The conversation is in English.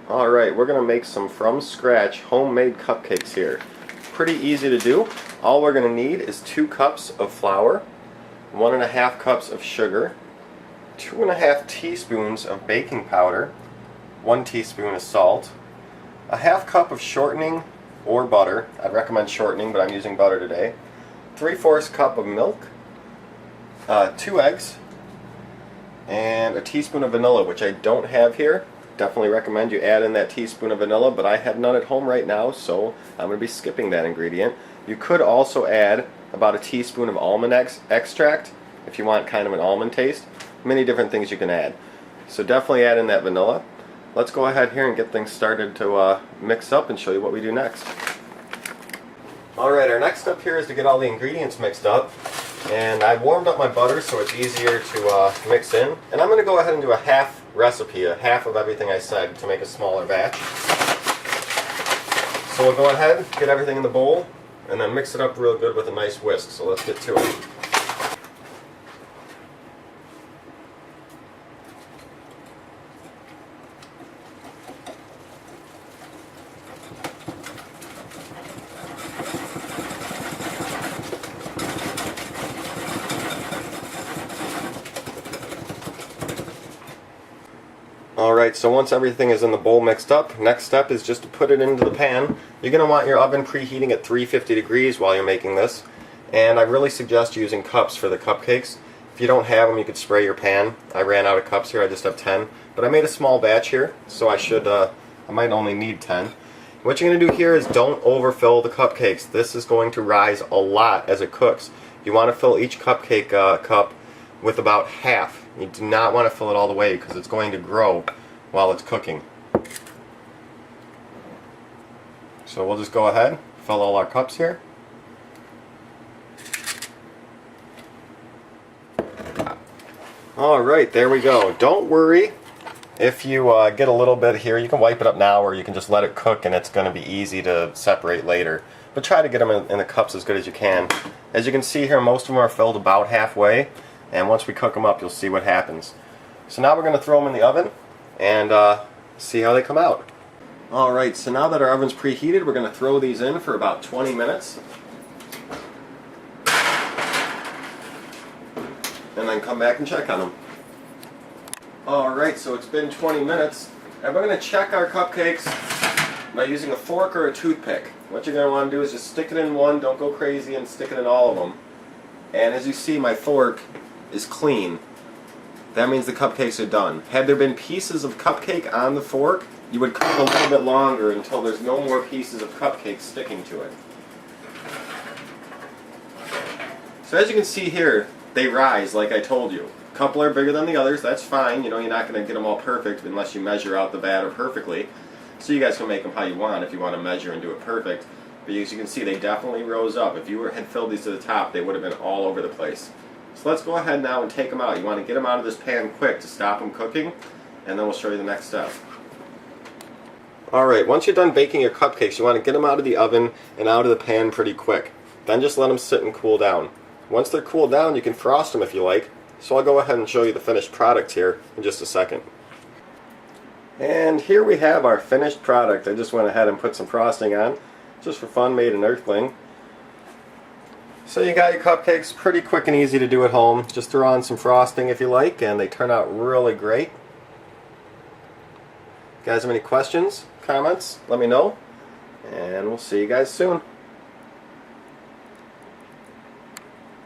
Alright, we're going to make some from scratch homemade cupcakes here. Pretty easy to do. All we're going to need is 2 cups of flour, 1.5 cups of sugar, 2.5 teaspoons of baking powder, 1 teaspoon of salt, a half cup of shortening or butter. I'd recommend shortening, but I'm using butter today. 3/4 cup of milk, 2 eggs, and a teaspoon of vanilla, which I don't have here. Definitely recommend you add in that teaspoon of vanilla, but I have none at home right now, so I'm going to be skipping that ingredient. You could also add about a teaspoon of almond extract if you want kind of an almond taste. Many different things you can add. So definitely add in that vanilla. Let's go ahead here and get things started to mix up and show you what we do next. Alright, our next step here is to get all the ingredients mixed up. And I've warmed up my butter so it's easier to mix in. And I'm going to go ahead and do a half recipe, a half of everything I said to make a smaller batch. So we'll go ahead, get everything in the bowl, and then mix it up real good with a nice whisk. So let's get to it. Alright, so once everything is in the bowl mixed up, next step is just to put it into the pan. You're going to want your oven preheating at 350 degrees while you're making this. And I really suggest using cups for the cupcakes. If you don't have them, you could spray your pan. I ran out of cups here, I just have 10. But I made a small batch here, so I might only need 10. What you're going to do here is don't overfill the cupcakes. This is going to rise a lot as it cooks. You want to fill each cupcake cup with about half. You do not want to fill it all the way because it's going to grow while it's cooking. So we'll just go ahead, fill all our cups here. Alright, there we go. Don't worry if you get a little bit here. You can wipe it up now or you can just let it cook and it's going to be easy to separate later. But try to get them in the cups as good as you can. As you can see here, most of them are filled about halfway. And once we cook them up, you'll see what happens. So now we're going to throw them in the oven and see how they come out. Alright, so now that our oven's preheated, we're going to throw these in for about 20 minutes. And then come back and check on them. Alright, so it's been 20 minutes. And we're going to check our cupcakes by using a fork or a toothpick. What you're going to want to do is just stick it in one, don't go crazy, and stick it in all of them. And as you see, my fork is clean. That means the cupcakes are done. Had there been pieces of cupcake on the fork, you would cook a little bit longer until there's no more pieces of cupcake sticking to it. So as you can see here, they rise like I told you. A couple are bigger than the others, that's fine. You know, you're not going to get them all perfect unless you measure out the batter perfectly. So you guys can make them how you want if you want to measure and do it perfect. But as you can see, they definitely rose up. If you had filled these to the top, they would have been all over the place. So let's go ahead now and take them out. You want to get them out of this pan quick to stop them cooking, and then we'll show you the next step. Alright, once you're done baking your cupcakes, you want to get them out of the oven and out of the pan pretty quick. Then just let them sit and cool down. Once they're cooled down, you can frost them if you like. So I'll go ahead and show you the finished product here in just a second. And here we have our finished product. I just went ahead and put some frosting on. Just for fun, made an earthling. So you got your cupcakes, pretty quick and easy to do at home. Just throw on some frosting if you like, and they turn out really great. Guys have any questions, comments, let me know, and we'll see you guys soon.